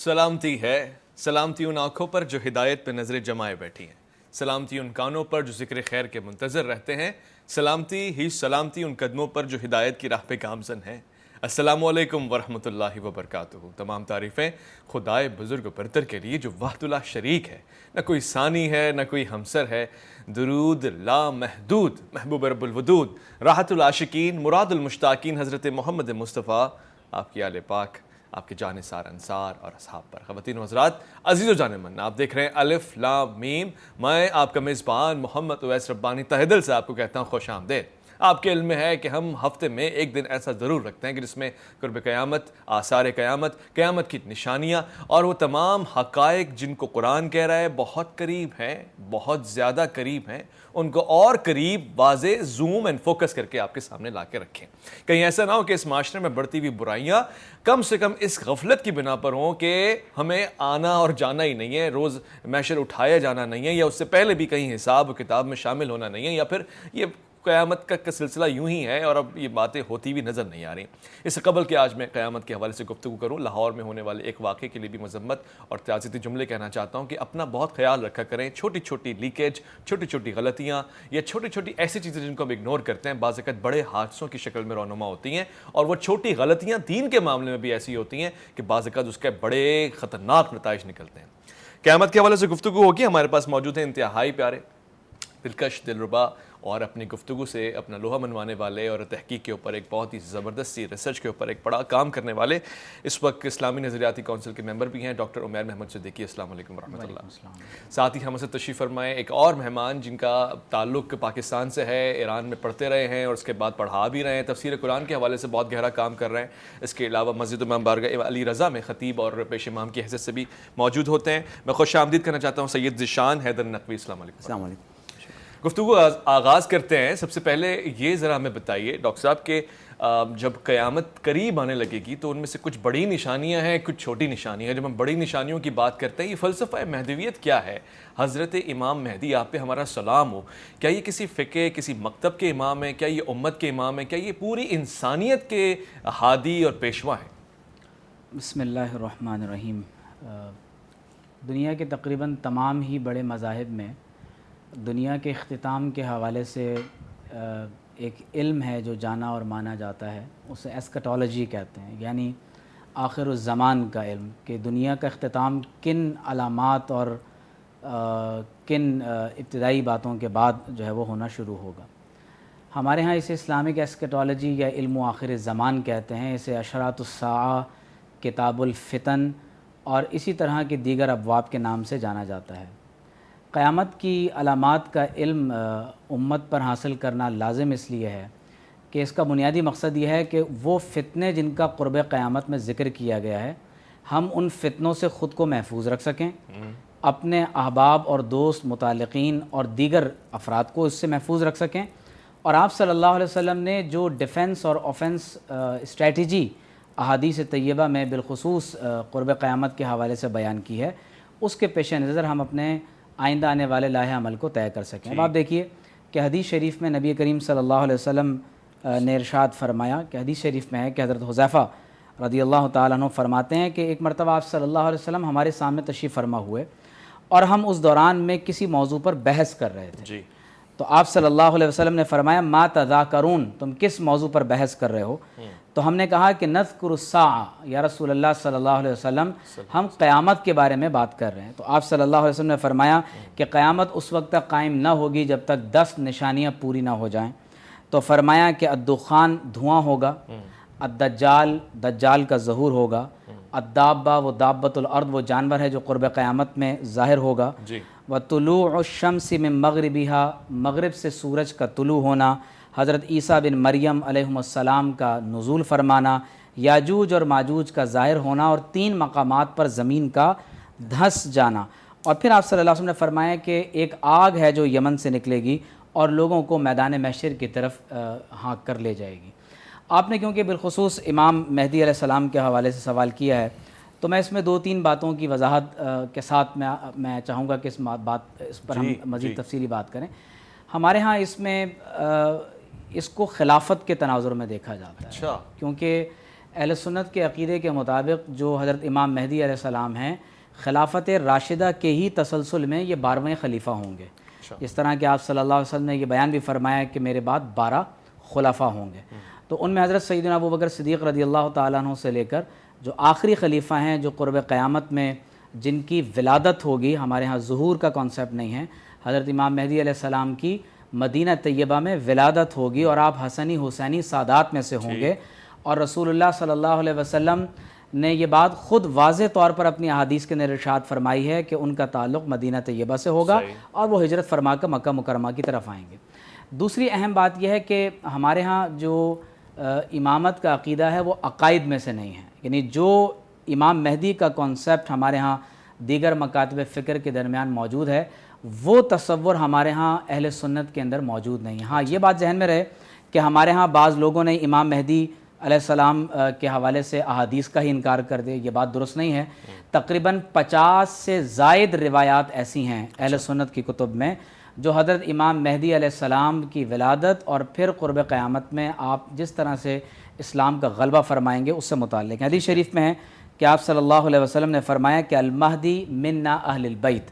سلامتی ہے، سلامتی ان آنکھوں پر جو ہدایت پہ نظریں جمائے بیٹھی ہیں، سلامتی ان کانوں پر جو ذکر خیر کے منتظر رہتے ہیں، سلامتی ہی سلامتی ان قدموں پر جو ہدایت کی راہ پہ گامزن ہیں۔ السلام علیکم ورحمۃ اللہ وبرکاتہ۔ تمام تعریفیں خدائے بزرگ و برتر کے لیے جو وحدہ لا شریک ہے، نہ کوئی ثانی ہے نہ کوئی ہمسر ہے۔ درود لا محدود محبوب رب الودود، راحت العاشقین مراد المشتاقین حضرت محمد مصطفیٰ، آپ کی آل پاک، آپ کے جانثار انصار اور اصحاب پر۔ خواتین و حضرات، عزیز و جان من، آپ دیکھ رہے ہیں الف لام میم۔ میں آپ کا میزبان محمد اویس ربانی تہہ دل سے آپ کو کہتا ہوں خوش آمدید۔ آپ کے علم میں ہے کہ ہم ہفتے میں ایک دن ایسا ضرور رکھتے ہیں کہ جس میں قرب قیامت، آثار قیامت، قیامت کی نشانیاں اور وہ تمام حقائق جن کو قرآن کہہ رہا ہے بہت قریب ہیں، بہت زیادہ قریب ہیں، ان کو اور قریب واضح زوم اینڈ فوکس کر کے آپ کے سامنے لا کے رکھیں۔ کہیں ایسا نہ ہو کہ اس معاشرے میں بڑھتی ہوئی برائیاں کم سے کم اس غفلت کی بنا پر ہوں کہ ہمیں آنا اور جانا ہی نہیں ہے، روز محشر اٹھایا جانا نہیں ہے، یا اس سے پہلے بھی کہیں حساب و کتاب میں شامل ہونا نہیں ہے، یا پھر یہ قیامت کا سلسلہ یوں ہی ہے اور اب یہ باتیں ہوتی بھی نظر نہیں آ رہی۔ اس سے قبل کہ آج میں قیامت کے حوالے سے گفتگو کروں، لاہور میں ہونے والے ایک واقعے کے لیے بھی مذمت اور تعزیتی جملے کہنا چاہتا ہوں کہ اپنا بہت خیال رکھا کریں۔ چھوٹی چھوٹی لیکیج، چھوٹی چھوٹی غلطیاں یا چھوٹی چھوٹی ایسی چیزیں جن کو ہم اگنور کرتے ہیں، بعض اوقات بڑے حادثوں کی شکل میں رونما ہوتی ہیں، اور وہ چھوٹی غلطیاں دین کے معاملے میں بھی ایسی ہوتی ہیں کہ بعض اوقات اس کے بڑے خطرناک نتائج نکلتے ہیں۔ قیامت کے حوالے سے گفتگو ہوگی، ہمارے پاس موجود ہیں انتہائی پیارے، دلکش، دلربا اور اپنی گفتگو سے اپنا لوہا منوانے والے اور تحقیق کے اوپر ایک بہت ہی زبردست سی ریسرچ کے اوپر ایک بڑا کام کرنے والے، اس وقت اسلامی نظریاتی کونسل کے ممبر بھی ہیں، ڈاکٹر عمیر محمد صدیقی۔ السلام علیکم ورحمۃ اللہ۔ ساتھ ہی ہم سے تشریف فرمائے ایک اور مہمان جن کا تعلق پاکستان سے ہے، ایران میں پڑھتے رہے ہیں اور اس کے بعد پڑھا بھی رہے ہیں، تفسیر قرآن کے حوالے سے بہت گہرا کام کر رہے ہیں۔ اس کے علاوہ مسجد امام بارگاہ علی رضا میں خطیب اور پیش امام کی حیثیت سے بھی موجود ہوتے ہیں۔ میں خوش آمدید کرنا چاہتا ہوں سید ذیشان حیدر نقوی۔ السلام علیکم۔ السلام علیکم۔ گفتگو آغاز کرتے ہیں۔ سب سے پہلے یہ ذرا ہمیں بتائیے ڈاکٹر صاحب کہ جب قیامت قریب آنے لگے گی تو ان میں سے کچھ بڑی نشانیاں ہیں، کچھ چھوٹی نشانیاں ہیں۔ جب ہم بڑی نشانیوں کی بات کرتے ہیں، یہ فلسفہ مہدویت کیا ہے؟ حضرت امام مہدی، آپ پہ ہمارا سلام ہو، کیا یہ کسی فقہ، کسی مکتب کے امام ہیں؟ کیا یہ امت کے امام ہیں؟ کیا یہ پوری انسانیت کے ہادی اور پیشوا ہیں؟ بسم اللہ الرحمن الرحیم۔ دنیا کے تقریباً تمام ہی بڑے مذاہب میں دنیا کے اختتام کے حوالے سے ایک علم ہے جو جانا اور مانا جاتا ہے، اسے ایسکٹالوجی کہتے ہیں، یعنی آخر الزمان کا علم، کہ دنیا کا اختتام کن علامات اور کن ابتدائی باتوں کے بعد جو ہے وہ ہونا شروع ہوگا۔ ہمارے ہاں اسے اسلامک ایسکٹالوجی یا علم و آخر الزمان کہتے ہیں۔ اسے اشراط الساعہ، کتاب الفتن اور اسی طرح کے دیگر ابواب کے نام سے جانا جاتا ہے۔ قیامت کی علامات کا علم امت پر حاصل کرنا لازم اس لیے ہے کہ اس کا بنیادی مقصد یہ ہے کہ وہ فتنے جن کا قرب قیامت میں ذکر کیا گیا ہے، ہم ان فتنوں سے خود کو محفوظ رکھ سکیں، اپنے احباب اور دوست، متعلقین اور دیگر افراد کو اس سے محفوظ رکھ سکیں، اور آپ صلی اللہ علیہ وسلم نے جو ڈیفنس اور آفنس اسٹریٹجی احادیث طیبہ میں بالخصوص قرب قیامت کے حوالے سے بیان کی ہے، اس کے پیش نظر ہم اپنے آئندہ آنے والے لاہ عمل کو طے کر سکیں۔ اب آپ دیکھیے کہ حدیث شریف میں نبی کریم صلی اللہ علیہ وسلم نے ارشاد فرمایا کہ حدیث شریف میں ہے کہ حضرت حذیفہ رضی اللہ تعالیٰ عنہ فرماتے ہیں کہ ایک مرتبہ آپ صلی اللہ علیہ وسلم ہمارے سامنے تشریف فرما ہوئے اور ہم اس دوران میں کسی موضوع پر بحث کر رہے تھے۔ تو آپ صلی اللہ علیہ وسلم نے فرمایا ما تذاکرون، تم کس موضوع پر بحث کر رہے ہو؟ تو ہم نے کہا کہ نذکر الساعہ یا رسول اللہ صلی اللہ علیہ وسلم، ہم قیامت کے بارے میں بات کر رہے ہیں۔ تو آپ صلی اللہ علیہ وسلم نے فرمایا کہ قیامت اس وقت تک قائم نہ ہوگی جب تک 10 نشانیاں پوری نہ ہو جائیں۔ تو فرمایا کہ الدخان، دھواں ہوگا، الدجال، دجال کا ظہور ہوگا، الدابہ، وہ دابۃ الارض، وہ جانور ہے جو قرب قیامت میں ظاہر ہوگا، وطلوع الشمس من مغربها، مغرب سے سورج کا طلوع ہونا، حضرت عیسیٰ بن مریم علیہ السلام کا نزول فرمانا، یاجوج اور ماجوج کا ظاہر ہونا، اور 3 مقامات پر زمین کا دھنس جانا۔ اور پھر آپ صلی اللہ علیہ وسلم نے فرمایا کہ ایک آگ ہے جو یمن سے نکلے گی اور لوگوں کو میدان محشر کی طرف ہانک کر لے جائے گی۔ آپ نے کیونکہ بالخصوص امام مہدی علیہ السلام کے حوالے سے سوال کیا ہے، تو میں اس میں 2-3 باتوں کی وضاحت کے ساتھ میں چاہوں گا کہ اس پر ہم مزید تفصیلی بات کریں۔ ہمارے ہاں اس میں اس کو خلافت کے تناظر میں دیکھا جاتا ہے، کیونکہ اہل سنت کے عقیدے کے مطابق جو حضرت امام مہدی علیہ السلام ہیں خلافت راشدہ کے ہی تسلسل میں یہ 12ویں خلیفہ ہوں گے. اس طرح کہ آپ صلی اللہ علیہ وسلم نے یہ بیان بھی فرمایا کہ میرے بعد 12 خلفاء ہوں گے. تو ان میں حضرت سیدنا ابوبکر صدیق رضی اللہ تعالیٰ عنہ سے لے کر جو آخری خلیفہ ہیں جو قرب قیامت میں جن کی ولادت ہوگی، ہمارے ہاں ظہور کا کانسیپٹ نہیں ہے، حضرت امام مہدی علیہ السلام کی مدینہ طیبہ میں ولادت ہوگی اور آپ حسنی حسینی سادات میں سے ہوں گے. اور رسول اللہ صلی اللہ علیہ وسلم نے یہ بات خود واضح طور پر اپنی احادیث کے اندر ارشاد فرمائی ہے کہ ان کا تعلق مدینہ طیبہ سے ہوگا اور وہ ہجرت فرما کر مکہ مکرمہ کی طرف آئیں گے. دوسری اہم بات یہ ہے کہ ہمارے ہاں جو امامت کا عقیدہ ہے وہ عقائد میں سے نہیں ہے، یعنی جو امام مہدی کا کانسیپٹ ہمارے ہاں دیگر مکاتب فکر کے درمیان موجود ہے وہ تصور ہمارے ہاں اہل سنت کے اندر موجود نہیں ہے. ہاں یہ بات ذہن میں رہے کہ ہمارے ہاں بعض لوگوں نے امام مہدی علیہ السلام کے حوالے سے احادیث کا ہی انکار کر دے، یہ بات درست نہیں ہے. تقریباً 50 سے زائد روایات ایسی ہیں اہل سنت کی کتب میں جو حضرت امام مہدی علیہ السلام کی ولادت اور پھر قرب قیامت میں آپ جس طرح سے اسلام کا غلبہ فرمائیں گے اس سے متعلق. حدیث شریف میں ہے کہ آپ صلی اللہ علیہ وسلم نے فرمایا کہ المہدی منا اہل البیت،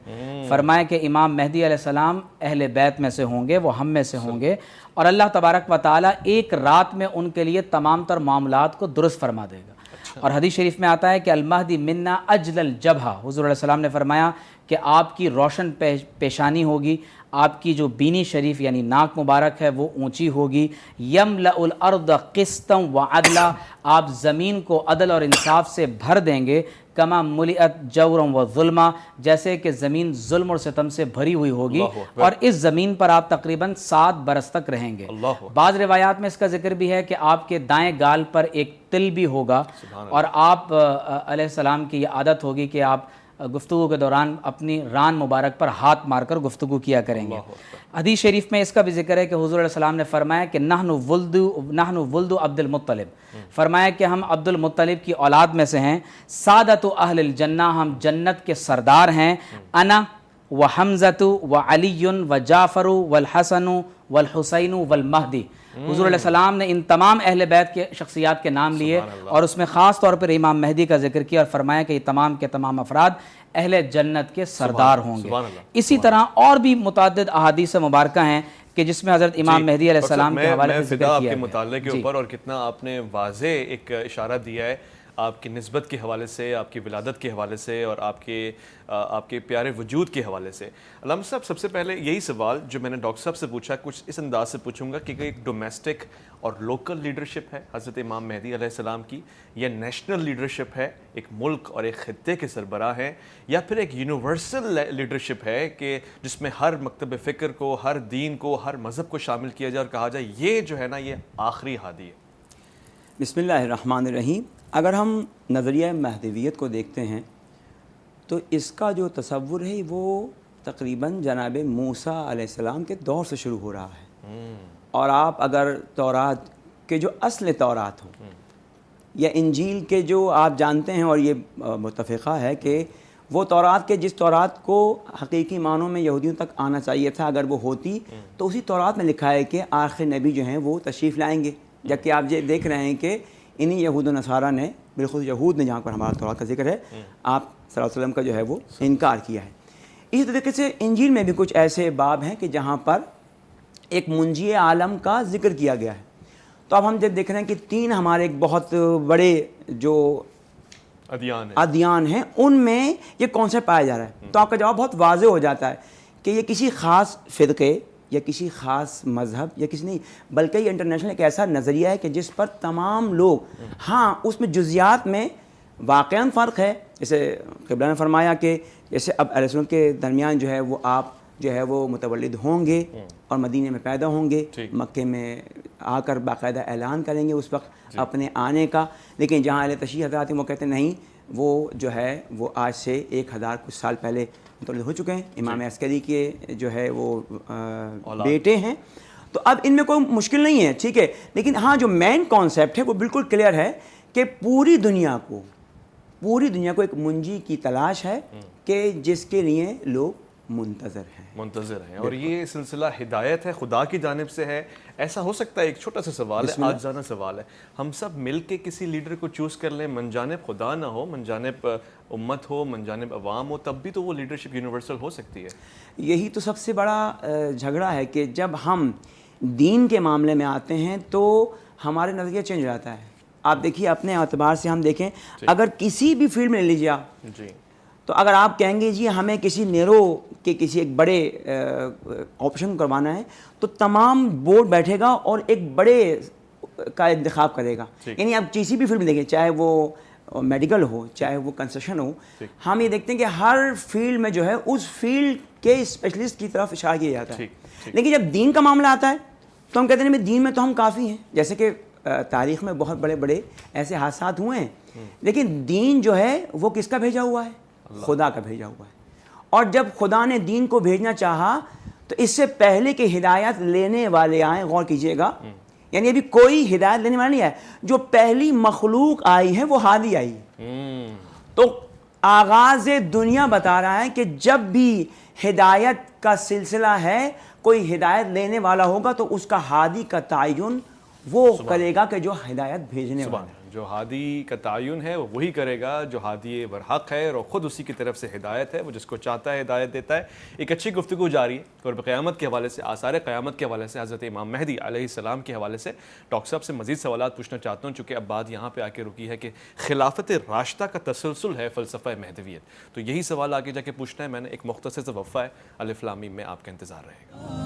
فرمایا کہ امام مہدی علیہ السلام اہل بیت میں سے ہوں گے، وہ ہم میں سے ہوں گے، اور اللہ تبارک و تعالیٰ ایک رات میں ان کے لیے تمام تر معاملات کو درست فرما دے گا. اور حدیث شریف میں آتا ہے کہ المہدی منا اجل الجبہہ، حضور علیہ السلام نے فرمایا کہ آپ کی روشن پیشانی ہوگی، آپ کی جو بینی شریف یعنی ناک مبارک ہے وہ اونچی ہوگی، یملأ الارض قسطا وعدلا، آپ زمین کو عدل اور انصاف سے بھر دیں گے، کما ملئت جورا و ظلما، جیسے کہ زمین ظلم اور ستم سے بھری ہوئی ہوگی، اور اس زمین پر آپ تقریباً 7 برس تک رہیں گے. بعض روایات میں اس کا ذکر بھی ہے کہ آپ کے دائیں گال پر ایک تل بھی ہوگا، اور آپ علیہ السلام کی یہ عادت ہوگی کہ آپ گفتگو کے دوران اپنی ران مبارک پر ہاتھ مار کر گفتگو کیا کریں گے. حدیث شریف میں اس کا بھی ذکر ہے کہ حضور علیہ السلام نے فرمایا کہ نحن ولد عبد المطلب، فرمایا کہ ہم عبد المطلب کی اولاد میں سے ہیں. سادۃ اہل الجنہ، ہم جنت کے سردار ہیں. انا وحمزۃ وعلی وجعفر والحسن والحسین والمہدی. حضور علیہ السلام نے ان تمام اہل بیت کے شخصیات کے نام لیے اور اس میں خاص طور پر امام مہدی کا ذکر کیا اور فرمایا کہ یہ تمام کے تمام افراد اہل جنت کے سردار ہوں گے. اسی طرح اور بھی متعدد احادیث مبارکہ ہیں کہ جس میں حضرت امام مہدی علیہ السلام کے حوالے سے ذکر کیا ہے. آپ کے مطالعے کے اوپر اور کتنا آپ نے واضح ایک اشارہ دیا ہے آپ کی نسبت کے حوالے سے، آپ کی ولادت کے حوالے سے اور آپ کے پیارے وجود کے حوالے سے. علامہ صاحب، سب سے پہلے یہی سوال جو میں نے ڈاکٹر صاحب سے پوچھا کچھ اس انداز سے پوچھوں گا کہ ایک ڈومیسٹک اور لوکل لیڈرشپ ہے حضرت امام مہدی علیہ السلام کی، یا نیشنل لیڈرشپ ہے، ایک ملک اور ایک خطے کے سربراہ ہیں، یا پھر ایک یونیورسل لیڈرشپ ہے کہ جس میں ہر مکتب فکر کو، ہر دین کو، ہر مذہب کو شامل کیا جائے اور کہا جائے یہ جو ہے نا یہ آخری ہادی ہے. بسم اللہ الرحمن الرحیم. اگر ہم نظریہ مہدویت کو دیکھتے ہیں تو اس کا جو تصور ہے وہ تقریباً جناب موسیٰ علیہ السلام کے دور سے شروع ہو رہا ہے. اور آپ اگر تورات کے جو اصل تورات ہو یا انجیل کے جو آپ جانتے ہیں، اور یہ متفقہ ہے کہ وہ تورات کے جس تورات کو حقیقی معنوں میں یہودیوں تک آنا چاہیے تھا اگر وہ ہوتی تو اسی تورات میں لکھا ہے کہ آخر نبی جو ہیں وہ تشریف لائیں گے. جبکہ آپ یہ دیکھ رہے ہیں کہ انہی یہود و نصارہ نے، بالخصوص یہود نے جہاں پر ہمارا تورات کا ذکر ہے، آپ صلی اللہ علیہ وسلم کا جو ہے وہ انکار کیا ہے. اسی طریقے سے انجیل میں بھی کچھ ایسے باب ہیں کہ جہاں پر ایک منجی عالم کا ذکر کیا گیا ہے. تو اب ہم جب دیکھ رہے ہیں کہ 3 ہمارے ایک بہت بڑے جو ادیان ہیں ان میں یہ کانسیپٹ پایا جا رہا ہے، تو آپ کا جواب بہت واضح ہو جاتا ہے کہ یہ کسی خاص فرقے یا کسی خاص مذہب یا کسی نہیں، بلکہ یہ انٹرنیشنل ایک ایسا نظریہ ہے کہ جس پر تمام لوگ، ہاں اس میں جزیات میں واقعاً فرق ہے. جیسے قبلہ نے فرمایا کہ جیسے اب علیہ السلام کے درمیان جو ہے وہ آپ جو ہے وہ متولد ہوں گے اور مدینے میں پیدا ہوں گے، مکے میں آ کر باقاعدہ اعلان کریں گے اس وقت اپنے آنے کا. لیکن جہاں اہل تشیع حضرات ہیں وہ کہتے ہیں نہیں، وہ جو ہے وہ آج سے 1000 کچھ سال پہلے متولد ہو چکے ہیں، امام عسکری کے جو ہے وہ بیٹے ہیں. تو اب ان میں کوئی مشکل نہیں ہے، ٹھیک ہے. لیکن ہاں جو مین کانسیپٹ ہے وہ بالکل کلیئر ہے کہ پوری دنیا کو ایک منجی کی تلاش ہے کہ جس کے لیے لوگ منتظر ہیں اور یہ سلسلہ ہدایت ہے خدا کی جانب سے ہے. ایسا ہو سکتا ہے, ایک چھوٹا سا سوال ہے, عاجزانہ سوال ہے, ہم سب مل کے کسی لیڈر کو چوز کر لیں, من جانب خدا نہ ہو, من جانب امت ہو, من جانب عوام ہو, تب بھی تو وہ لیڈرشپ یونیورسل ہو سکتی ہے. یہی تو سب سے بڑا جھگڑا ہے کہ جب ہم دین کے معاملے میں آتے ہیں تو ہمارے نظریہ چینج ہو جاتا ہے. آپ دیکھیے اپنے اعتبار سے ہم دیکھیں, اگر کسی بھی فیلڈ میں لے لیجیے آپ, تو اگر آپ کہیں گے جی ہمیں کسی نیرو کے کسی ایک بڑے آپشن کروانا ہے, تو تمام بورڈ بیٹھے گا اور ایک بڑے کا انتخاب کرے گا. یعنی آپ کسی بھی فیلڈ میں دیکھیں, چاہے وہ میڈیکل ہو, چاہے وہ کنسٹرکشن ہو, ہم یہ دیکھتے ہیں کہ ہر فیلڈ میں جو ہے اس فیلڈ کے اسپیشلسٹ کی طرف اشارہ کیا جاتا ہے. لیکن جب دین کا معاملہ آتا ہے تو ہم کہتے ہیں دین میں تو ہم کافی ہیں. جیسے کہ تاریخ میں بہت بڑے بڑے ایسے حادثات ہوئے ہیں, لیکن دین جو ہے وہ کس کا بھیجا ہوا ہے؟ خدا کا بھیجا ہوا ہے. اور جب خدا نے دین کو بھیجنا چاہا تو اس سے پہلے کہ ہدایت لینے والے آئیں, غور کیجئے گا, یعنی ابھی کوئی ہدایت لینے والا نہیں ہے, جو پہلی مخلوق آئی ہے وہ ہادی آئی. تو آغاز دنیا بتا رہا ہے کہ جب بھی ہدایت کا سلسلہ ہے, کوئی ہدایت لینے والا ہوگا تو اس کا ہادی کا تعین وہ کرے گا کہ جو ہدایت بھیجنے والا ہے. جو ہادی کا تعین ہے وہ وہی کرے گا جو ہادی برحق ہے, اور خود اسی کی طرف سے ہدایت ہے, وہ جس کو چاہتا ہے ہدایت دیتا ہے. ایک اچھی گفتگو جاری ہے قرب قیامت کے حوالے سے, آثار قیامت کے حوالے سے, حضرت امام مہدی علیہ السلام کے حوالے سے. ڈاکٹر صاحب سے مزید سوالات پوچھنا چاہتا ہوں, چونکہ اب بات یہاں پہ آ کے رکی ہے کہ خلافت راشدہ کا تسلسل ہے فلسفہ مہدویت, تو یہی سوال آگے جا کے پوچھنا ہے میں نے. ایک مختصر سا وقفہ ہے, الف لام میم میں آپ کا انتظار رہے گا.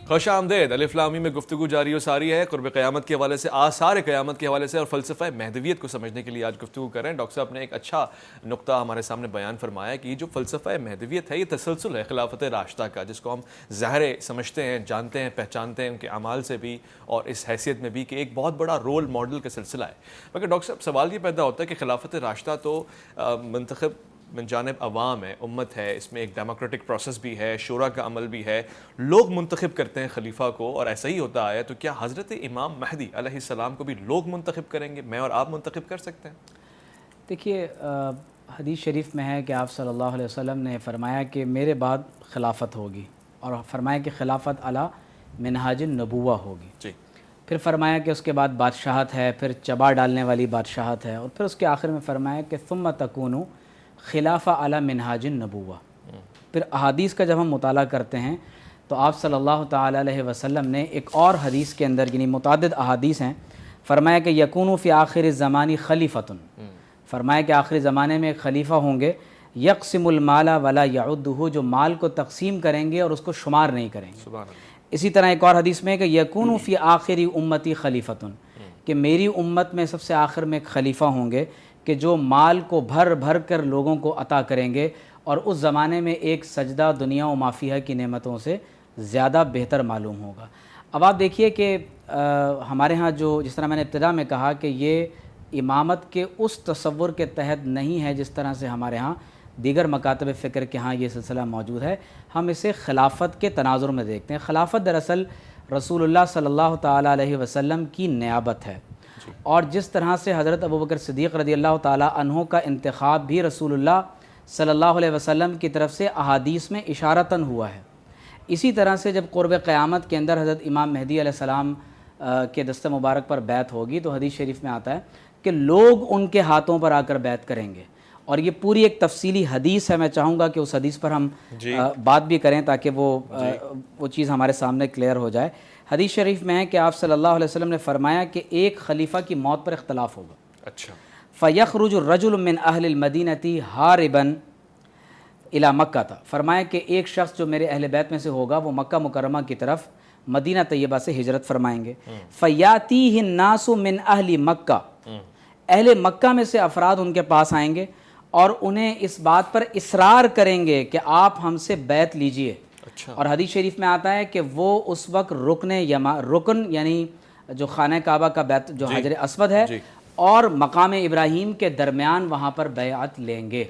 خوش آمدید. الف لام میم میں گفتگو جاری و ساری ہے قرب قیامت کے حوالے سے, آثار قیامت کے حوالے سے, اور فلسفہ مہدویت کو سمجھنے کے لیے آج گفتگو کر رہے ہیں. ڈاکٹر صاحب نے ایک اچھا نقطہ ہمارے سامنے بیان فرمایا کہ یہ جو فلسفہ مہدویت ہے یہ تسلسل ہے خلافت راشدہ کا, جس کو ہم ظاہر سمجھتے ہیں, جانتے ہیں, پہچانتے ہیں ان کے اعمال سے بھی اور اس حیثیت میں بھی کہ ایک بہت بڑا رول ماڈل کا سلسلہ ہے. مگر ڈاکٹر صاحب سوال یہ پیدا ہوتا ہے کہ خلافت راشدہ تو منتخب من جانب عوام ہے, امت ہے, اس میں ایک ڈیموکریٹک پروسیس بھی ہے, شورا کا عمل بھی ہے, لوگ منتخب کرتے ہیں خلیفہ کو, اور ایسا ہی ہوتا ہے. تو کیا حضرت امام مہدی علیہ السلام کو بھی لوگ منتخب کریں گے, میں اور آپ منتخب کر سکتے ہیں؟ دیکھیے حدیث شریف میں ہے کہ آپ صلی اللہ علیہ وسلم نے فرمایا کہ میرے بعد خلافت ہوگی, اور فرمایا کہ خلافت علی منہاج النبوہ ہوگی. جی. پھر فرمایا کہ اس کے بعد بادشاہت ہے, پھر چبا ڈالنے والی بادشاہت ہے, اور پھر اس کے آخر میں فرمایا کہ ثم تکونوا خلافہ علی منہاج النبوہ. پھر احادیث کا جب ہم مطالعہ کرتے ہیں تو آپ صلی اللہ تعالی علیہ وسلم نے ایک اور حدیث کے اندر, یعنی متعدد احادیث ہیں, فرمایا کہ یکون فی آخر الزمان خلیفتٌ, فرمایا کہ آخری زمانے میں ایک خلیفہ ہوں گے, یقسم المال ولا یعدہ, جو مال کو تقسیم کریں گے اور اس کو شمار نہیں کریں گے. سبحان اللہ. اسی طرح ایک اور حدیث میں ہے کہ یکون فی آخری امتی خلیفتٌ, کہ میری امت میں سب سے آخر میں ایک خلیفہ ہوں گے کہ جو مال کو بھر بھر کر لوگوں کو عطا کریں گے, اور اس زمانے میں ایک سجدہ دنیا و مافیہ کی نعمتوں سے زیادہ بہتر معلوم ہوگا. اب آپ دیکھیے کہ ہمارے ہاں جو, جس طرح میں نے ابتدا میں کہا کہ یہ امامت کے اس تصور کے تحت نہیں ہے جس طرح سے ہمارے ہاں دیگر مکاتب فکر کے ہاں یہ سلسلہ موجود ہے. ہم اسے خلافت کے تناظر میں دیکھتے ہیں. خلافت دراصل رسول اللہ صلی اللہ تعالیٰ علیہ وسلم کی نیابت ہے, اور جس طرح سے حضرت ابوبکر صدیق رضی اللہ تعالیٰ عنہ کا انتخاب بھی رسول اللہ صلی اللہ علیہ وسلم کی طرف سے احادیث میں اشارتاً ہوا ہے, اسی طرح سے جب قرب قیامت کے اندر حضرت امام مہدی علیہ السلام کے دست مبارک پر بیعت ہوگی تو حدیث شریف میں آتا ہے کہ لوگ ان کے ہاتھوں پر آ کر بیعت کریں گے. اور یہ پوری ایک تفصیلی حدیث ہے, میں چاہوں گا کہ اس حدیث پر ہم بات بھی کریں تاکہ وہ چیز ہمارے سامنے کلیئر ہو جائے. حدیث شریف میں ہے کہ آپ صلی اللہ علیہ وسلم نے فرمایا کہ ایک خلیفہ کی موت پر اختلاف ہوگا. اچھا. فَيَخْرُجُ الرَّجُلُ مِنْ أَهْلِ الْمَدِينَةِ هَارِبًا إِلَى مَكَّةَ, فرمایا کہ ایک شخص جو میرے اہل بیت میں سے ہوگا وہ مکہ مکرمہ کی طرف مدینہ طیبہ سے ہجرت فرمائیں گے. فَيَأْتِيهِ النَّاسُ مِنْ أَهْلِ مَكَّةَ, اہل مکہ میں سے افراد ان کے پاس آئیں گے اور انہیں اس بات پر اصرار کریں گے کہ آپ ہم سے بیعت لیجئے. اور حدیث شریف میں آتا ہے کہ وہ اس وقت رکن یعنی جو خانہ کعبہ کا بیت جو حجر اسود ہے اور مقام ابراہیم کے درمیان وہاں پر بیعت لیں گے۔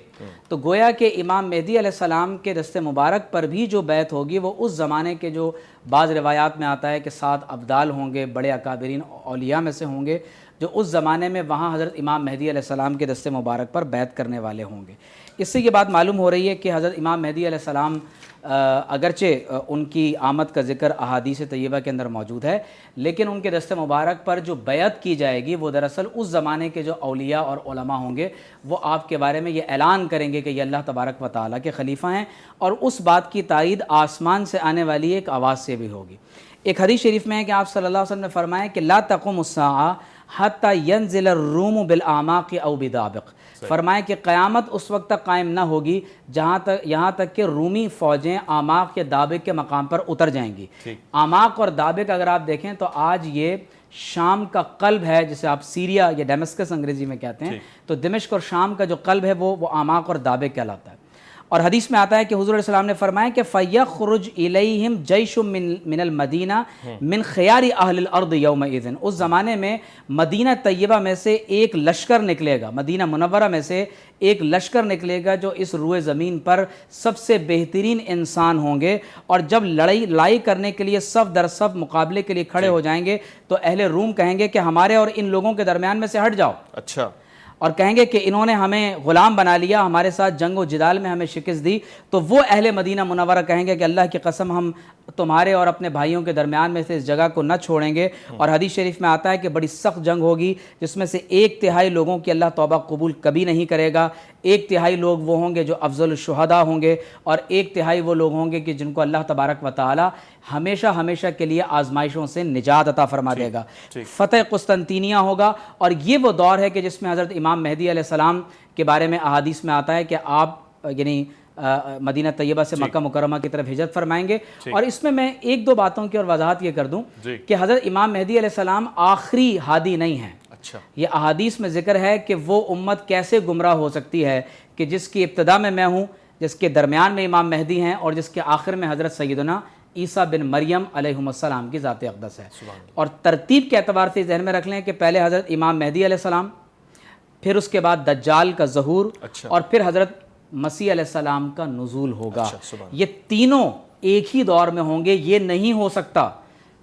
تو گویا کہ امام مہدی علیہ السلام کے دست مبارک پر بھی جو بیعت ہوگی وہ اس زمانے کے جو بعض روایات میں آتا ہے کہ 7 ابدال ہوں گے، بڑے اکابرین اولیاء میں سے ہوں گے جو اس زمانے میں وہاں حضرت امام مہدی علیہ السلام کے دست مبارک پر بیعت کرنے والے ہوں گے۔ اس سے یہ بات معلوم ہو رہی ہے کہ حضرت امام مہدی علیہ السلام اگرچہ ان کی آمد کا ذکر احادیث طیبہ کے اندر موجود ہے، لیکن ان کے دست مبارک پر جو بیعت کی جائے گی وہ دراصل اس زمانے کے جو اولیاء اور علماء ہوں گے وہ آپ کے بارے میں یہ اعلان کریں گے کہ یہ اللہ تبارک و تعالیٰ کے خلیفہ ہیں، اور اس بات کی تائید آسمان سے آنے والی ایک آواز سے بھی ہوگی۔ ایک حدیث شریف میں ہے کہ آپ صلی اللہ علیہ وسلم نے فرمایا کہ لا تقوم الساعہ حتی ینزل الروم بالاعماق او بدابق، فرمایا کہ قیامت اس وقت تک قائم نہ ہوگی یہاں تک کہ رومی فوجیں اعماق یا دابق کے مقام پر اتر جائیں گی۔ اعماق اور دابق اگر آپ دیکھیں تو آج یہ شام کا قلب ہے، جسے آپ سیریا یا ڈیمسکس انگریزی میں کہتے ہیں، تو دمشق اور شام کا جو قلب ہے وہ اعماق اور دابق کہلاتا ہے۔ اور حدیث میں آتا ہے کہ حضور علیہ السلام نے فرمایا کہ فَيَخْرُجْ إِلَيْهِمْ جَيْشٌ مِّنَ الْمَدِينَةِ مِّن خِيَارِ أَهْلِ الْأَرْضِ يَوْمَئِذٍ، اس زمانے میں مدینہ طیبہ میں سے ایک لشکر نکلے گا، مدینہ منورہ میں سے ایک لشکر نکلے گا جو اس روئے زمین پر سب سے بہترین انسان ہوں گے، اور جب لڑائی کرنے کے لیے صف در صف مقابلے کے لیے کھڑے ہو جائیں گے تو اہل روم کہیں گے کہ ہمارے اور ان لوگوں کے درمیان میں سے ہٹ جاؤ، اچھا، اور کہیں گے کہ انہوں نے ہمیں غلام بنا لیا، ہمارے ساتھ جنگ و جدال میں ہمیں شکست دی۔ تو وہ اہل مدینہ منورہ کہیں گے کہ اللہ کی قسم ہم تمہارے اور اپنے بھائیوں کے درمیان میں سے اس جگہ کو نہ چھوڑیں گے، اور حدیث شریف میں آتا ہے کہ بڑی سخت جنگ ہوگی جس میں سے 1/3 لوگوں کی اللہ توبہ قبول کبھی نہیں کرے گا، 1/3 لوگ وہ ہوں گے جو افضل الشہداء ہوں گے، اور 1/3 وہ لوگ ہوں گے کہ جن کو اللہ تبارک و تعالی ہمیشہ ہمیشہ کے لیے آزمائشوں سے نجات عطا فرما دے گا۔ فتح قسطنطینیہ ہوگا، اور یہ وہ دور ہے کہ جس میں حضرت امام مہدی علیہ السلام کے بارے میں احادیث میں آتا ہے کہ آپ یعنی مدینہ طیبہ سے مکہ مکرمہ کی طرف ہجرت فرمائیں گے۔ اور اس میں 1-2 باتوں کی اور وضاحت یہ کر دوں کہ حضرت امام مہدی علیہ السلام آخری ہادی نہیں ہیں۔ یہ احادیث میں ذکر ہے کہ وہ امت کیسے گمراہ ہو سکتی ہے کہ جس کی ابتدا میں ہوں، جس کے درمیان میں امام مہدی ہیں، اور جس کے آخر میں حضرت سیدنا عیسیٰ بن مریم علیہ السلام کی ذات اقدس ہے۔ اور ترتیب کے اعتبار سے ذہن میں رکھ لیں کہ پہلے حضرت امام مہدی علیہ السلام، پھر اس کے بعد دجال کا ظہور، اور پھر حضرت مسیح علیہ السلام کا نزول ہوگا۔ یہ تینوں ایک ہی دور میں ہوں گے۔ یہ نہیں ہو سکتا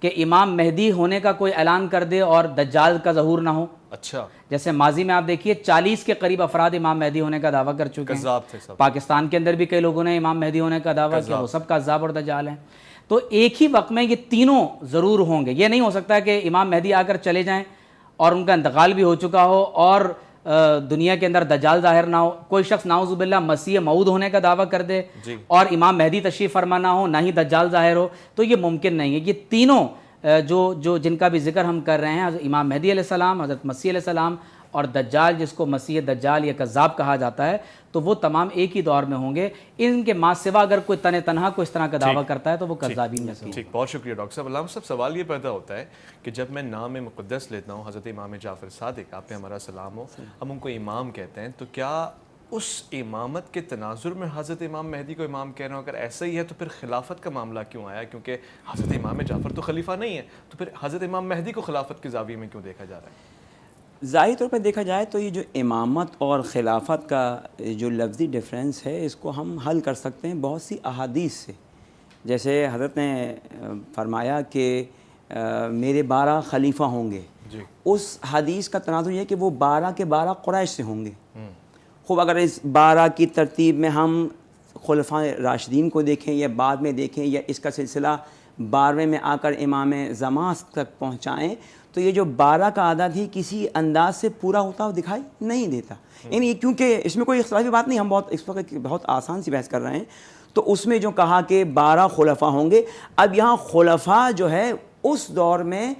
کہ امام مہدی ہونے کا کوئی اعلان کر دے اور دجال کا ظہور نہ ہو۔ اچھا، جیسے ماضی میں آپ دیکھیے 40 کے قریب افراد امام مہدی ہونے کا دعویٰ کر چکے ہیں۔ پاکستان کے اندر بھی کئی لوگوں نے امام مہدی ہونے کا دعویٰ کیا، وہ سب کذاب اور دجال ہیں۔ تو ایک ہی وقت میں یہ تینوں ضرور ہوں گے۔ یہ نہیں ہو سکتا کہ امام مہدی آ کر چلے جائیں اور ان کا انتقال بھی ہو چکا ہو اور دنیا کے اندر دجال ظاہر نہ ہو، کوئی شخص نعوذ باللہ مسیح موعود ہونے کا دعویٰ کر دے اور امام مہدی تشریف فرما نہ ہو، نہ ہی دجال ظاہر ہو، تو یہ ممکن نہیں ہے۔ یہ تینوں جو جن کا بھی ذکر ہم کر رہے ہیں، حضرت امام مہدی علیہ السلام، حضرت مسیح علیہ السلام اور دجال جس کو مسیح دجال یا کذاب کہا جاتا ہے، تو وہ تمام ایک ہی دور میں ہوں گے۔ ان کے ماں سوا اگر کوئی تنہا کو اس طرح کا دعویٰ کرتا ہے تو وہ کذابین میں سے۔ ٹھیک، بہت شکریہ ڈاکٹر صاحب۔ علامہ صاحب، سوال یہ پیدا ہوتا ہے کہ جب میں نام مقدس لیتا ہوں حضرت امام جعفر صادق، آپ پہ ہمارا سلام ہو، ہم ان کو امام کہتے ہیں، تو کیا اس امامت کے تناظر میں حضرت امام مہدی کو امام کہہ رہا ہوں؟ اگر ایسا ہی ہے تو پھر خلافت کا معاملہ کیوں آیا؟ کیونکہ حضرت امام جعفر تو خلیفہ نہیں ہے، تو پھر حضرت امام مہدی کو خلافت کے زاویے میں کیوں دیکھا جا رہا ہے؟ ظاہری طور پر دیکھا جائے تو یہ جو امامت اور خلافت کا جو لفظی ڈیفرنس ہے، اس کو ہم حل کر سکتے ہیں بہت سی احادیث سے۔ جیسے حضرت نے فرمایا کہ میرے 12 خلیفہ ہوں گے، اس حدیث کا تناظر یہ ہے کہ وہ 12 کے 12 قریش سے ہوں گے۔ خوب اگر اس 12 کی ترتیب میں ہم خلفائے راشدین کو دیکھیں یا بعد میں دیکھیں، یا اس کا سلسلہ 12ویں میں آ کر امام زمان تک پہنچائیں، تو یہ جو 12 کا عدد ہی کسی انداز سے پورا ہوتا ہوا دکھائی نہیں دیتا۔ یعنی کیونکہ اس میں کوئی اختلافی بات نہیں، ہم اس وقت بہت آسان سی بحث کر رہے ہیں۔ تو اس میں جو کہا کہ 12 خلفاء ہوں گے، اب یہاں خلفاء جو ہے اس دور میں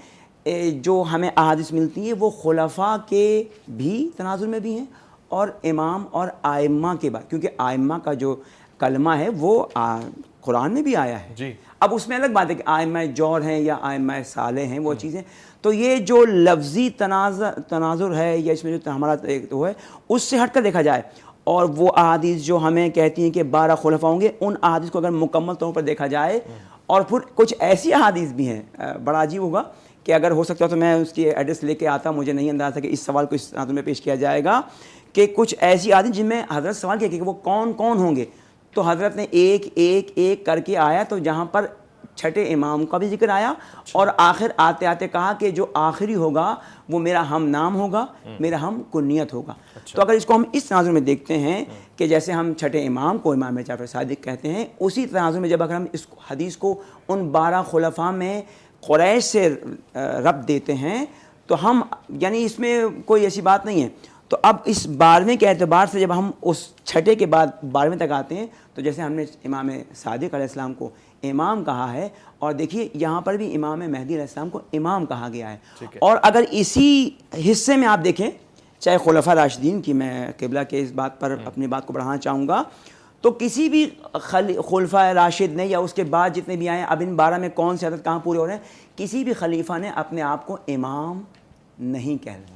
جو ہمیں احادیث ملتی ہیں وہ خلفاء کے بھی تناظر میں بھی ہیں اور امام اور آئمہ کے بعد، کیونکہ آئمہ کا جو کلمہ ہے وہ قرآن میں بھی آیا ہے۔ اب اس میں الگ بات ہے کہ آئمہ جور ہیں یا آئمہ صالح ہیں، وہ چیزیں۔ تو یہ جو لفظی تناظر ہے یا اس میں جو ہمارا وہ ہے، اس سے ہٹ کر دیکھا جائے، اور وہ احادیث جو ہمیں کہتی ہیں کہ 12 خلفاء ہوں گے، ان احادیث کو اگر مکمل طور پر دیکھا جائے اور پھر کچھ ایسی احادیث بھی ہیں, بڑا عجیب ہوگا کہ اگر ہو سکتا تو میں اس کی ایڈریس لے کے آتا, مجھے نہیں اندازہ کہ اس سوال کو اس ناظر میں پیش کیا جائے گا, کہ کچھ ایسی احادیث جن میں حضرت سوال کیا کہ وہ کون کون ہوں گے, تو حضرت نے ایک ایک ایک کر کے آیا, تو جہاں پر چھٹے امام کا بھی ذکر آیا اور آخر آتے آتے کہا کہ جو آخری ہوگا وہ میرا ہم نام ہوگا, میرا ہم کنیت ہوگا. تو اگر اس کو ہم اس تناظر میں دیکھتے ہیں کہ جیسے ہم چھٹے امام کو امام جعفر صادق کہتے ہیں, اسی تناظر میں جب اگر ہم اس حدیث کو ان 12 خلفاء میں قریش سے ربط دیتے ہیں تو ہم یعنی اس میں کوئی ایسی بات نہیں ہے. تو اب اس 12ویں کے اعتبار سے جب ہم اس چھٹے کے بعد 12ویں تک آتے ہیں, تو جیسے ہم نے امام صادق علیہ السلام کو امام کہا ہے, اور دیکھیے یہاں پر بھی امام مہدی علیہ السلام کو امام کہا گیا ہے. اور اگر اسی حصے میں آپ دیکھیں, چاہے خلفاء راشدین کی, میں قبلہ کے اس بات پر اپنی بات کو بڑھانا چاہوں گا, تو کسی بھی خلفاء راشد نے یا اس کے بعد جتنے بھی آئے, اب ان 12 میں کون سے عدد کہاں پورے ہو رہے ہیں, کسی بھی خلیفہ نے اپنے آپ کو امام نہیں کہلوایا.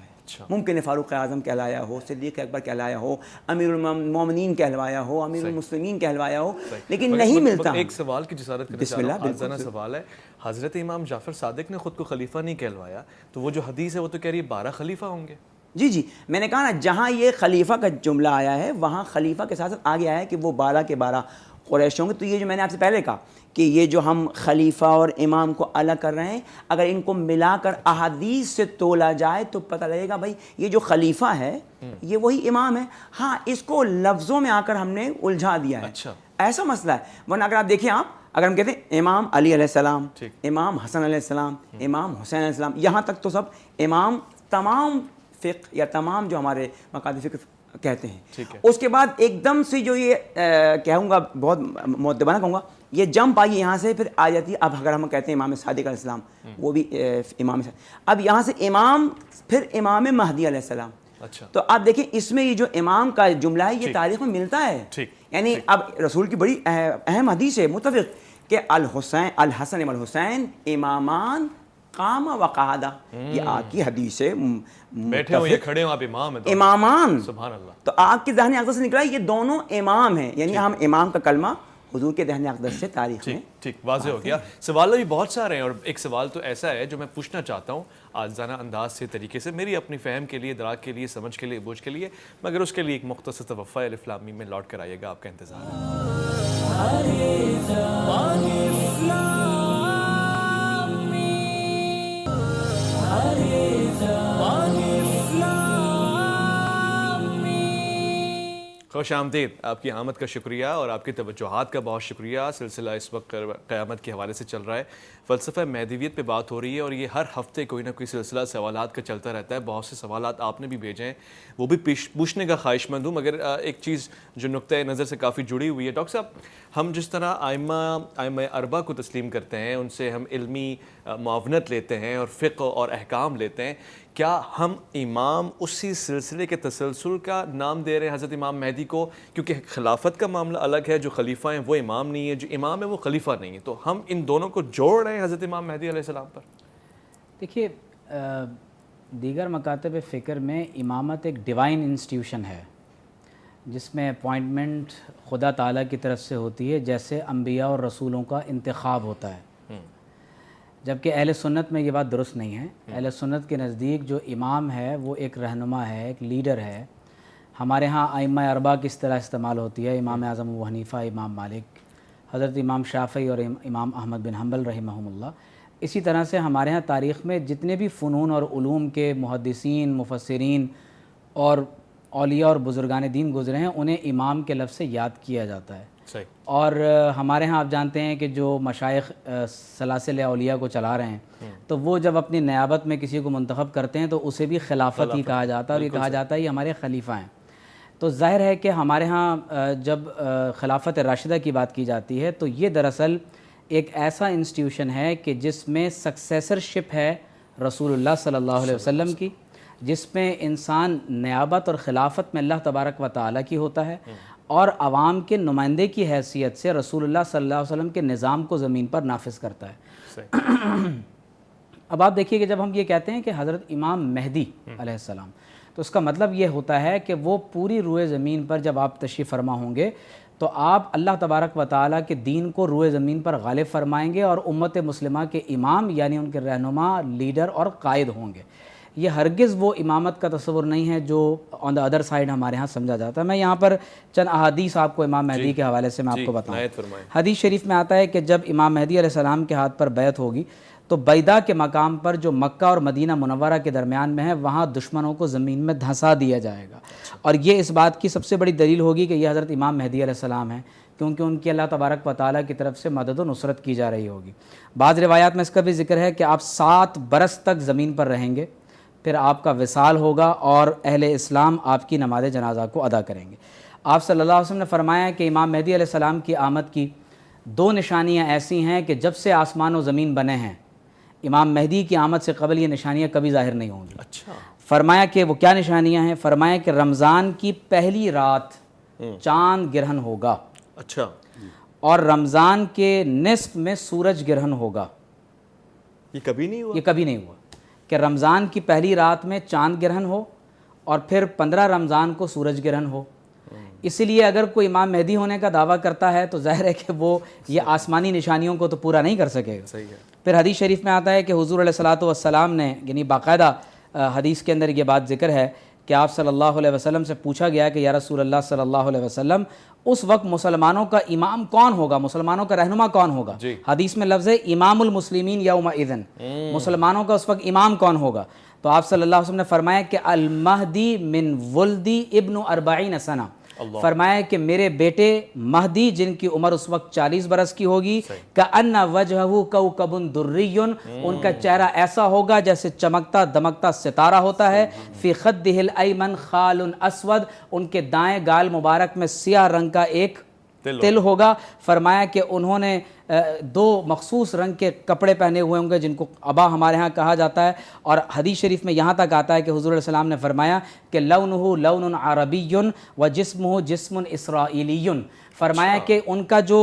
ممکن ہے فاروق اعظم کہلایا ہو, صدیق اکبر کہلایا ہو, امیر المومنین کہلوایا ہو, امیر المسلمین کہلوایا ہو, لیکن نہیں ملتا. ایک سوال کی جسارت کرنا چاہ رہا ہوں, آزادانہ سوال ہے. حضرت امام جعفر صادق نے خود کو خلیفہ نہیں کہلوایا, تو وہ جو حدیث ہے وہ تو کہہ رہی ہے 12 خلیفہ ہوں گے. جی جی, میں نے کہا نا, جہاں یہ خلیفہ کا جملہ آیا ہے وہاں خلیفہ کے ساتھ آگے آیا ہے کہ وہ 12 کے 12 قریش ہوں گے. تو یہ جو میں نے آپ سے پہلے کہا کہ یہ جو ہم خلیفہ اور امام کو الگ کر رہے ہیں, اگر ان کو ملا کر احادیث سے تولا جائے تو پتہ لگے گا بھائی یہ جو خلیفہ ہے یہ وہی امام ہے. ہاں, اس کو لفظوں میں آ کر ہم نے الجھا دیا ہے, ایسا مسئلہ ہے. ورنہ اگر آپ دیکھیں, اگر ہم کہتے ہیں امام علی علیہ السلام, امام حسن علیہ السلام, امام حسین علیہ السلام, یہاں تک تو سب امام تمام فقہ یا تمام جو ہمارے مقاصد فقہ کہتے ہیں. اس کے بعد ایک دم سے جو یہ کہوں گا, بہت مؤدبانہ کہوں گا, یہ جمپ آئی یہاں سے پھر آ جاتی ہے. اب اگر ہم کہتے ہیں امام صادق علیہ السلام, وہ بھی امام, اب یہاں سے امام, پھر امام مہدی علیہ السلام. تو آپ دیکھیں اس میں یہ جو امام کا جملہ ہے یہ تاریخ میں ملتا ہے. یعنی اب رسول کی بڑی اہم حدیث ہے متفق کہ الحسن والحسین امامان قام وقعدہ, یہ آپ کی حدیث ہے, بیٹھے ہوں یہ کھڑے ہوں آپ امام ہیں, امامان, سبحان اللہ. تو آپ کے ذہن اقدس سے نکلا یہ دونوں امام ہیں, یعنی ہم امام کا کلمہ حضور کے ذہن اقدس سے تاریخ میں. ٹھیک, واضح ہو گیا. سوال بھی بہت سارے ہیں, اور ایک سوال تو ایسا ہے جو میں پوچھنا چاہتا ہوں آزادانہ انداز سے, طریقے سے, میری اپنی فہم کے لیے, ادراک کے لیے, سمجھ کے لیے, بوجھ کے لیے, مگر اس کے لیے ایک مختصر توفع الف لام میم میں لوٹ کر آئیے گا, آپ کا انتظار ہے. خوش آمدید, آپ کی آمد کا شکریہ اور آپ کی توجہات کا بہت شکریہ. سلسلہ اس وقت قیامت کے حوالے سے چل رہا ہے, فلسفہ مہدویت پہ بات ہو رہی ہے, اور یہ ہر ہفتے کوئی نہ کوئی سلسلہ سوالات کا چلتا رہتا ہے. بہت سے سوالات آپ نے بھی بھیجے ہیں, وہ بھی پوچھنے کا خواہش مند ہوں, مگر ایک چیز جو نقطۂ نظر سے کافی جڑی ہوئی ہے. ڈاکٹر صاحب, ہم جس طرح ائمہ اربعہ کو تسلیم کرتے ہیں, ان سے ہم علمی معاونت لیتے ہیں اور فقہ اور احکام لیتے ہیں, کیا ہم امام اسی سلسلے کے تسلسل کا نام دے رہے ہیں حضرت امام مہدی کو؟ کیونکہ خلافت کا معاملہ الگ ہے, جو خلیفہ ہیں وہ امام نہیں ہے, جو امام ہے وہ خلیفہ نہیں ہے, تو ہم ان دونوں کو جوڑ رہے ہیں حضرت امام مہدی علیہ السلام پر. دیکھیے, دیگر مکاتب فکر میں امامت ایک ڈیوائن انسٹیٹیوشن ہے جس میں اپوائنٹمنٹ خدا تعالیٰ کی طرف سے ہوتی ہے, جیسے انبیاء اور رسولوں کا انتخاب ہوتا ہے. جبکہ اہل سنت میں یہ بات درست نہیں ہے. اہل سنت کے نزدیک جو امام ہے وہ ایک رہنما ہے, ایک لیڈر ہے. ہمارے ہاں ائمہ اربعہ کس طرح استعمال ہوتی ہے, امام اعظم ابو حنیفہ, امام مالک, حضرت امام شافعی اور امام احمد بن حنبل رحمہم اللہ. اسی طرح سے ہمارے ہاں تاریخ میں جتنے بھی فنون اور علوم کے محدثین, مفسرین اور اولیاء اور بزرگان دین گزرے ہیں, انہیں امام کے لفظ سے یاد کیا جاتا ہے. اور ہمارے ہاں آپ جانتے ہیں کہ جو مشائخ سلاسل اولیاء کو چلا رہے ہیں, تو وہ جب اپنی نیابت میں کسی کو منتخب کرتے ہیں تو اسے بھی خلافت ہی کہا جاتا ہے, اور یہ کہا جاتا ہے یہ ہمارے خلیفہ ہیں. تو ظاہر ہے کہ ہمارے ہاں جب خلافت راشدہ کی بات کی جاتی ہے تو یہ دراصل ایک ایسا انسٹیٹیوشن ہے کہ جس میں سکسیسرشپ ہے رسول اللہ صلی اللہ علیہ وسلم کی, جس میں انسان نیابت اور خلافت میں اللہ تبارک و تعالیٰ کی ہوتا ہے, اور عوام کے نمائندے کی حیثیت سے رسول اللہ صلی اللہ علیہ وسلم کے نظام کو زمین پر نافذ کرتا ہے. اب آپ دیکھیے کہ جب ہم یہ کہتے ہیں کہ حضرت امام مہدی علیہ السلام, تو اس کا مطلب یہ ہوتا ہے کہ وہ پوری روئے زمین پر جب آپ تشریف فرما ہوں گے تو آپ اللہ تبارک و تعالیٰ کے دین کو روئے زمین پر غالب فرمائیں گے اور امت مسلمہ کے امام یعنی ان کے رہنما، لیڈر اور قائد ہوں گے۔ یہ ہرگز وہ امامت کا تصور نہیں ہے جو آن دا ادر سائڈ ہمارے ہاں سمجھا جاتا ہے۔ میں یہاں پر چند احادیث آپ کو امام مہدی کے حوالے سے میں آپ کو بتاؤں۔ حدیث شریف میں آتا ہے کہ جب امام مہدی علیہ السلام کے ہاتھ پر بیعت ہوگی تو بیدا کے مقام پر جو مکہ اور مدینہ منورہ کے درمیان میں ہے وہاں دشمنوں کو زمین میں دھنسا دیا جائے گا، اور یہ اس بات کی سب سے بڑی دلیل ہوگی کہ یہ حضرت امام مہدی علیہ السلام ہیں، کیونکہ ان کی اللہ تبارک و تعالیٰ کی طرف سے مدد و نصرت کی جا رہی ہوگی۔ بعض روایات میں اس کا بھی ذکر ہے کہ آپ 7 برس تک زمین پر رہیں گے، پھر آپ کا وصال ہوگا اور اہل اسلام آپ کی نماز جنازہ کو ادا کریں گے۔ آپ صلی اللہ علیہ وسلم نے فرمایا کہ امام مہدی علیہ السلام کی آمد کی 2 نشانیاں ایسی ہیں کہ جب سے آسمان و زمین بنے ہیں امام مہدی کی آمد سے قبل یہ نشانیاں کبھی ظاہر نہیں ہوں گی۔ اچھا، فرمایا کہ وہ کیا نشانیاں ہیں؟ فرمایا کہ رمضان کی پہلی رات چاند گرہن ہوگا، اچھا، اور رمضان کے نصف میں سورج گرہن ہوگا۔ یہ کبھی نہیں ہوا؟ یہ کبھی نہیں ہوا کہ رمضان کی پہلی رات میں چاند گرہن ہو اور پھر 15 رمضان کو سورج گرہن ہو۔ اسی لیے اگر کوئی امام مہدی ہونے کا دعویٰ کرتا ہے تو ظاہر ہے کہ وہ یہ آسمانی نشانیوں کو تو پورا نہیں کر سکے گا۔ صحیح ہے۔ پھر حدیث شریف میں آتا ہے کہ حضور علیہ الصلوۃ والسلام نے، یعنی باقاعدہ حدیث کے اندر یہ بات ذکر ہے کہ آپ صلی اللہ علیہ وسلم سے پوچھا گیا کہ یا رسول اللہ صلی اللہ علیہ وسلم اس وقت مسلمانوں کا امام کون ہوگا، مسلمانوں کا رہنما کون ہوگا؟ حدیث میں لفظ ہے امام المسلمین یومئذ، مسلمانوں کا اس وقت امام کون ہوگا؟ تو آپ صلی اللہ علیہ وسلم نے فرمایا کہ المہدی من ولدی ابن 40 سنہ، فرمایا کہ میرے بیٹے مہدی جن کی عمر اس وقت 40 برس کی ہوگی، کأن وجہہ کوکب دری، ان کا چہرہ ایسا ہوگا جیسے چمکتا دمکتا ستارہ ہوتا ہے، فی خدہ الایمن خال اسود، ان کے دائیں گال مبارک میں سیاہ رنگ کا ایک تل ہوگا۔ فرمایا کہ انہوں نے 2 مخصوص رنگ کے کپڑے پہنے ہوئے ہوں گے جن کو عبا ہمارے ہاں کہا جاتا ہے، اور حدیث شریف میں یہاں تک آتا ہے کہ حضور علیہ السلام نے فرمایا کہ لونہ لون عربی و جسمہ جسم اسرائیلی، فرمایا کہ ان کا جو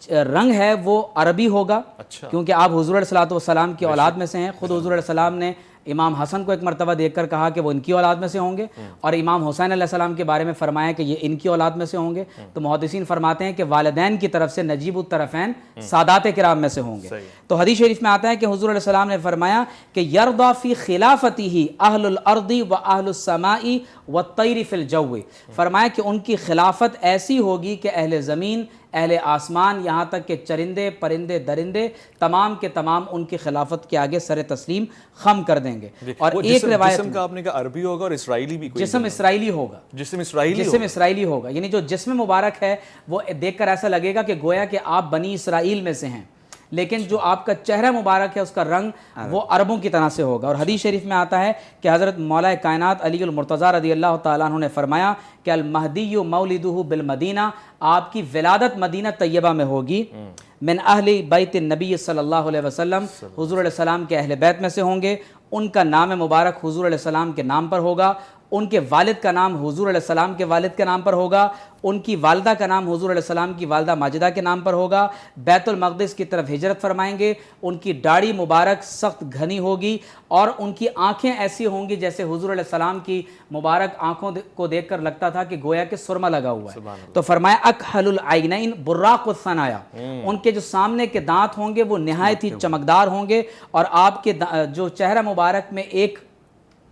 رنگ ہے وہ عربی ہوگا، کیونکہ آپ حضور علیہ الصلوۃ والسلام کی اولاد میں سے ہیں۔ خود حضور علیہ السلام نے امام حسن کو ایک مرتبہ دیکھ کر کہا کہ وہ ان کی اولاد میں سے ہوں گے، اور امام حسین علیہ السلام کے بارے میں فرمایا کہ یہ ان کی اولاد میں سے ہوں گے۔ تو محدثین فرماتے ہیں کہ والدین کی طرف سے نجیب الطرفین سادات کرام میں سے ہوں گے۔ تو حدیث شریف میں آتا ہے کہ حضور علیہ السلام نے فرمایا کہ یرضی فی خلافته اہل الارض و اہل السماء والطیر فی الجو، فرمایا کہ ان کی خلافت ایسی ہوگی کہ اہل زمین، اہل آسمان، یہاں تک کہ چرندے پرندے درندے تمام کے تمام ان کی خلافت کے آگے سر تسلیم خم کر دیں گے۔ اور ایک روایت جسم کا آپ نے کہا عربی ہوگا اور اسرائیلی بھی، جسم اسرائیلی ہوگا، جسم اسرائیلی، جسم اسرائیلی ہوگا، یعنی جو جسم مبارک ہے وہ دیکھ کر ایسا لگے گا کہ گویا کہ آپ بنی اسرائیل میں سے ہیں، لیکن جو آپ کا چہرہ مبارک ہے اس کا رنگ وہ عربوں کی طرح سے ہوگا۔ اور حدیث شریف میں آتا ہے کہ حضرت مولا کائنات علی المرتضیٰ رضی اللہ تعالیٰ عنہ نے فرمایا کہ المہدی مولدہ بالمدینہ، آپ کی ولادت مدینہ طیبہ میں ہوگی، من اہل بیت النبی صلی اللہ علیہ وسلم، حضور علیہ السلام کے اہل بیت میں سے ہوں گے، ان کا نام مبارک حضور علیہ السلام کے نام پر ہوگا، ان کے والد کا نام حضور علیہ السلام کے والد کے نام پر ہوگا، ان کی والدہ کا نام حضور علیہ السلام کی والدہ ماجدہ کے نام پر ہوگا، بیت المقدس کی طرف ہجرت فرمائیں گے، ان کی داڑھی مبارک سخت گھنی ہوگی، اور ان کی آنکھیں ایسی ہوں گی جیسے حضور علیہ السلام کی مبارک آنکھوں کو دیکھ کر لگتا تھا کہ گویا کہ سرما لگا ہوا ہے۔ تو فرمایا اکحل العینین براق الثنایا، ان کے جو سامنے کے دانت ہوں گے وہ نہایت ہی چمکدار ہوں گے، اور آپ کے جو چہرہ مبارک میں ایک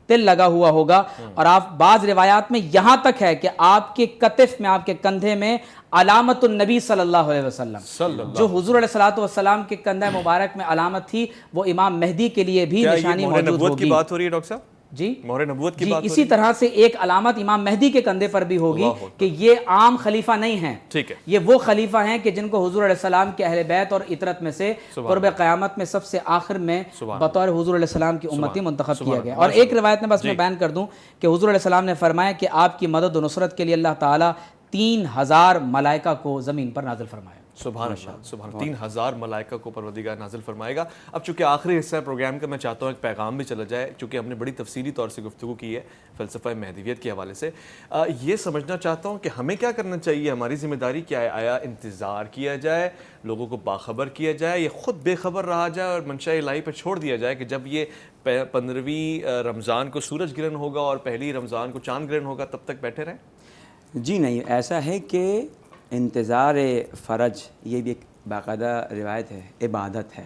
تل لگا ہوا ہوگا، اور آپ بعض روایات میں یہاں تک ہے کہ آپ کے کتف میں، آپ کے کندھے میں علامت النبی صلی اللہ علیہ وسلم، جو حضور علیہ الصلوۃ والسلام کے کندھے مبارک میں علامت تھی وہ امام مہدی کے لیے بھی نشانی موجود ہوگی۔ نبوت کی بات ہو رہی ہے ڈاکٹر صاحب؟ جی، مہر نبوت کی بات، اسی طرح سے ایک علامت امام مہدی کے کندھے پر بھی ہوگی کہ یہ عام خلیفہ نہیں ہیں، ٹھیک ہے، یہ وہ خلیفہ ہیں کہ جن کو حضور علیہ السلام کے اہل بیت اور اطرت میں سے قرب قیامت میں سب سے آخر میں بطور حضور علیہ السلام کی امتی منتخب کیا گیا۔ اور ایک روایت میں بس میں بیان کر دوں کہ حضور علیہ السلام نے فرمایا کہ آپ کی مدد و نصرت کے لیے اللہ تعالیٰ 3000 ملائکہ کو زمین پر نازل فرمایا۔ سبحان اللہ، سبحان اللہ، 3000 ملائکہ کو پروردگار نازل فرمائے گا۔ اب چونکہ آخری حصہ پروگرام کا میں چاہتا ہوں ایک پیغام بھی چلا جائے، چونکہ ہم نے بڑی تفصیلی طور سے گفتگو کی ہے فلسفہ مہدویت کے حوالے سے۔ یہ سمجھنا چاہتا ہوں کہ ہمیں کیا کرنا چاہیے، ہماری ذمہ داری کیا ہے؟ آیا انتظار کیا جائے، لوگوں کو باخبر کیا جائے، یا خود بے خبر رہا جائے اور منشاء الہی پر چھوڑ دیا جائے کہ جب یہ 15ویں رمضان کو سورج گرہن ہوگا اور پہلی رمضان کو چاند گرہن ہوگا تب تک بیٹھے رہیں؟ جی نہیں، ایسا ہے کہ انتظار فرج یہ بھی ایک باقاعدہ روایت ہے، عبادت ہے،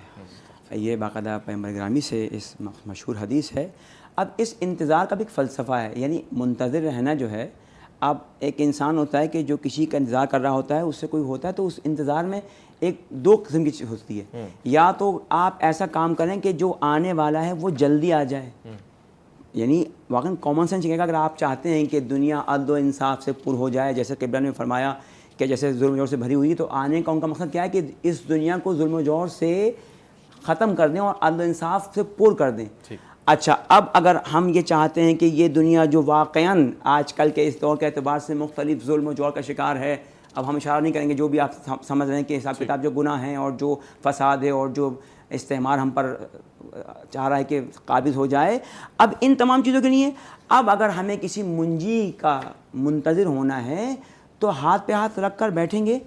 یہ باقاعدہ پیغمبر گرامی سے اس مشہور حدیث ہے۔ اب اس انتظار کا بھی ایک فلسفہ ہے، یعنی منتظر رہنا جو ہے، اب ایک انسان ہوتا ہے کہ جو کسی کا انتظار کر رہا ہوتا ہے، اس سے کوئی ہوتا ہے تو اس انتظار میں ایک دو قسم کی چیز ہوتی ہے، یا تو آپ ایسا کام کریں کہ جو آنے والا ہے وہ جلدی آ جائے، یعنی واقعاً کامن سینس یہ کہ اگر آپ چاہتے ہیں کہ دنیا عدل و انصاف سے پر ہو جائے، جیسے قبلہ نے فرمایا کہ جیسے ظلم و جور سے بھری ہوئی، تو آنے کا ان کا مقصد کیا ہے کہ اس دنیا کو ظلم و جور سے ختم کر دیں اور عدل و انصاف سے پر کر دیں۔ اچھا، اب اگر ہم یہ چاہتے ہیں کہ یہ دنیا جو واقعاً آج کل کے اس دور کے اعتبار سے مختلف ظلم و جور کا شکار ہے، اب ہم اشارہ نہیں کریں گے، جو بھی آپ سمجھ رہے ہیں کہ حساب کتاب جو گناہ ہیں اور جو فساد ہے اور جو استعمار ہم پر چاہ رہا ہے کہ قابض ہو جائے، اب ان تمام چیزوں کے لیے اب اگر ہمیں کسی منجی کا منتظر ہونا ہے تو ہاتھ پہ ہاتھ رکھ کر بیٹھیں گے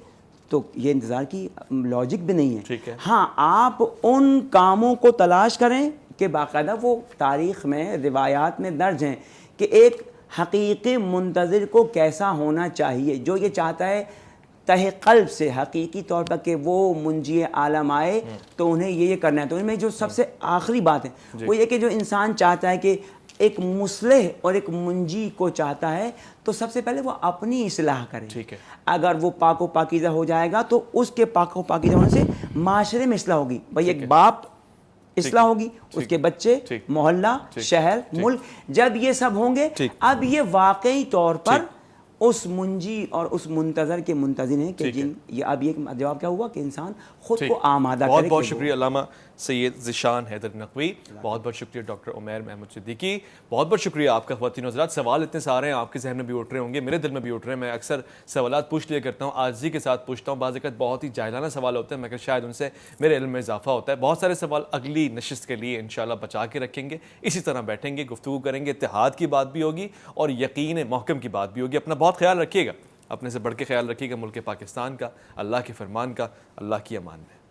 تو یہ انتظار کی لاجک بھی نہیں ہے۔ ہاں، آپ ان کاموں کو تلاش کریں کہ باقاعدہ وہ تاریخ میں روایات میں درج ہیں کہ ایک حقیقی منتظر کو کیسا ہونا چاہیے، جو یہ چاہتا ہے تہ قلب سے حقیقی طور پر کہ وہ منجی عالم آئے تو انہیں یہ کرنا ہے۔ تو ان میں جو سب سے آخری بات ہے وہ یہ کہ جو انسان چاہتا ہے کہ ایک مصلح اور ایک منجی کو چاہتا ہے تو سب سے پہلے وہ اپنی اصلاح کرے۔ اگر وہ پاک و پاکیزہ ہو جائے گا تو اس کے پاک و پاکیزہ ہونے سے معاشرے میں اصلاح ہوگی، بھائی ایک باپ اصلاح ہوگی، اس کے بچے، محلہ، شہر، ملک، جب یہ سب ہوں گے اب یہ واقعی طور پر اس منجی اور اس منتظر کے منتظر ہیں کہ جن یہ اب یہ جواب کیا ہوا کہ انسان خود کو آمادہ کرے۔ بہت بہت شکریہ علامہ سید ذیشان حیدر نقوی، بہت بہت شکریہ ڈاکٹر عمیر محمود صدیقی، بہت بہت شکریہ آپ کا خواتین و حضرات۔ سوال اتنے سارے ہیں، آپ کے ذہن میں بھی اٹھ رہے ہوں گے، میرے دل میں بھی اٹھ رہے ہیں، میں اکثر سوالات پوچھ لیا کرتا ہوں، عاجزی کے ساتھ پوچھتا ہوں، بعض اوقات بہت ہی جاہلانہ سوال ہوتے ہیں مگر شاید ان سے میرے علم میں اضافہ ہوتا ہے۔ بہت سارے سوال اگلی نشست کے لیے انشاءاللہ بچا کے رکھیں گے، اسی طرح بیٹھیں گے، گفتگو کریں گے، اتحاد کی بات بھی ہوگی اور یقین محکم کی بات بھی ہوگی۔ اپنا بہت خیال رکھیے گا، اپنے سے بڑھ کے خیال رکھیے گا ملک پاکستان کا، اللہ کے فرمان کا، اللہ کی امان میں۔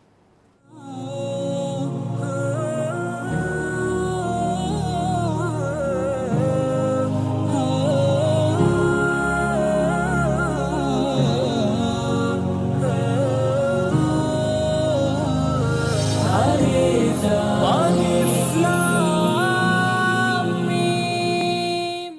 Hare